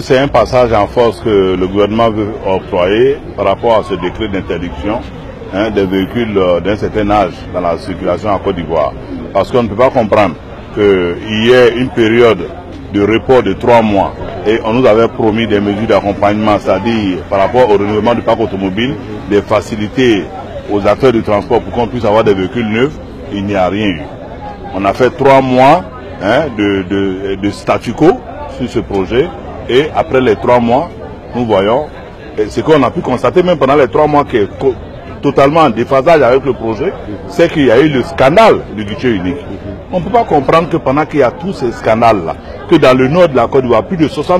c'est un passage en force que le gouvernement veut octroyer par rapport à ce décret d'interdiction des véhicules d'un certain âge dans la circulation en Côte d'Ivoire. Parce qu'on ne peut pas comprendre qu'il y ait une période de report de 3 mois et on nous avait promis des mesures d'accompagnement, c'est-à-dire par rapport au renouvellement du parc automobile, des facilités aux acteurs du transport pour qu'on puisse avoir des véhicules neufs. Il n'y a rien eu. On a fait 3 mois de statu quo sur ce projet et après les 3 mois, nous voyons ce qu'on a pu constater même pendant les 3 mois qui est totalement en déphasage avec le projet, c'est qu'il y a eu le scandale du guichet unique. On ne peut pas comprendre que pendant qu'il y a tous ces scandales-là, que dans le nord de la Côte d'Ivoire, plus de 60%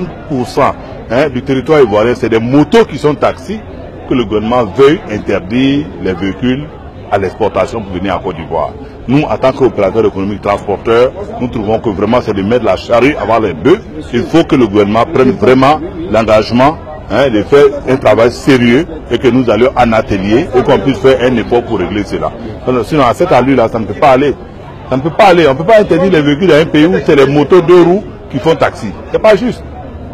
du territoire ivoirien, c'est des motos qui sont taxis, que le gouvernement veuille interdire les véhicules à l'exportation pour venir en Côte d'Ivoire. Nous, en tant qu'opérateurs économiques transporteurs, nous trouvons que vraiment c'est de mettre la charrue avant les bœufs. Il faut que le gouvernement prenne vraiment l'engagement de faire un travail sérieux et que nous allions en atelier et qu'on puisse faire un effort pour régler cela. Sinon, à cette allure-là, ça ne peut pas aller. Ça ne peut pas aller. On ne peut pas interdire les véhicules dans un pays où c'est les motos 2 roues qui font taxi. Ce n'est pas juste.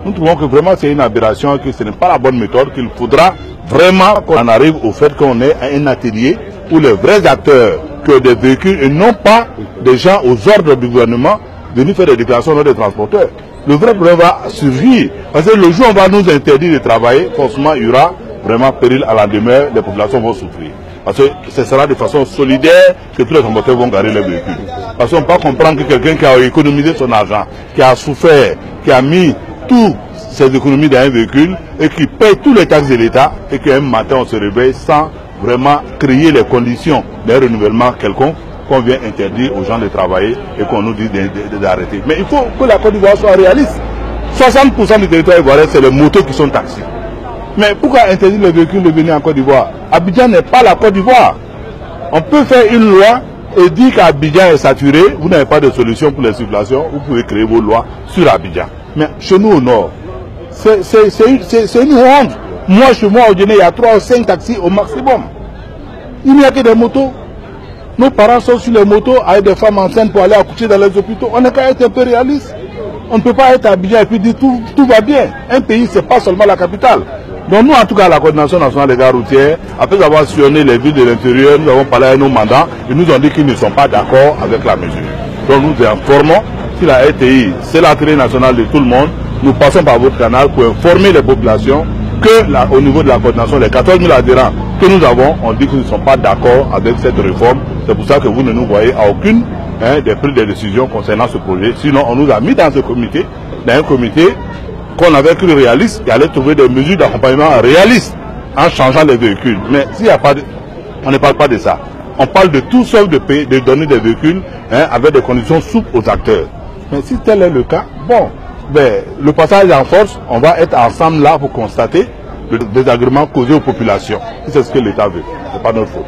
Nous trouvons que vraiment c'est une aberration, que ce n'est pas la bonne méthode, qu'il faudra vraiment qu'on en arrive au fait qu'on ait un atelier où les vrais acteurs qui ont des véhicules et non pas des gens aux ordres du gouvernement venus faire des déclarations au nom des transporteurs. Le vrai problème va surgir. Parce que le jour où on va nous interdire de travailler, forcément il y aura vraiment péril à la demeure, les populations vont souffrir. Parce que ce sera de façon solidaire que tous les transporteurs vont garer les véhicules. Parce qu'on ne peut pas comprendre que quelqu'un qui a économisé son argent, qui a souffert, qui a mis toutes ses économies dans un véhicule et qui paye tous les taxes de l'État et qu'un matin on se réveille sans vraiment créer les conditions d'un renouvellement quelconque, qu'on vient interdire aux gens de travailler et qu'on nous dit d'arrêter. Mais il faut que la Côte d'Ivoire soit réaliste. 60% du territoire ivoirien, c'est les motos qui sont taxis. Mais pourquoi interdire les véhicules de venir en Côte d'Ivoire? Abidjan n'est pas la Côte d'Ivoire. On peut faire une loi et dire qu'Abidjan est saturé, vous n'avez pas de solution pour les circulations, vous pouvez créer vos lois sur Abidjan. Mais chez nous au nord, c'est une honte. Moi, chez moi, au Guinée, il y a 3 ou 5 taxis au maximum. Il n'y a que des motos. Nos parents sont sur les motos avec des femmes enceintes pour aller accoucher dans les hôpitaux. On n'a qu'à être un peu réaliste. On ne peut pas être à Abidjan et puis dire tout va bien. Un pays, ce n'est pas seulement la capitale. Donc nous, en tout cas, la Coordination nationale des gares routières, après avoir sillonné les villes de l'intérieur, nous avons parlé à nos mandants et nous ont dit qu'ils ne sont pas d'accord avec la mesure. Donc nous informons, si la RTI, c'est la télé nationale de tout le monde, nous passons par votre canal pour informer les populations que là, au niveau de la coordination, les 14 000 adhérents que nous avons, on dit qu'ils ne sont pas d'accord avec cette réforme. C'est pour ça que vous ne nous voyez à aucune des prises de décision concernant ce projet. Sinon, on nous a mis dans ce comité, dans un comité qu'on avait cru réaliste, et allait trouver des mesures d'accompagnement réalistes en changeant les véhicules. Mais s'il n'y a pas de... on ne parle pas de ça. On parle de tout seul de donner des véhicules avec des conditions souples aux acteurs. Mais si tel est le cas, bon, ben, le passage en force, on va être ensemble là pour constater le désagrément causé aux populations. C'est ce que l'État veut. Ce n'est pas notre faute.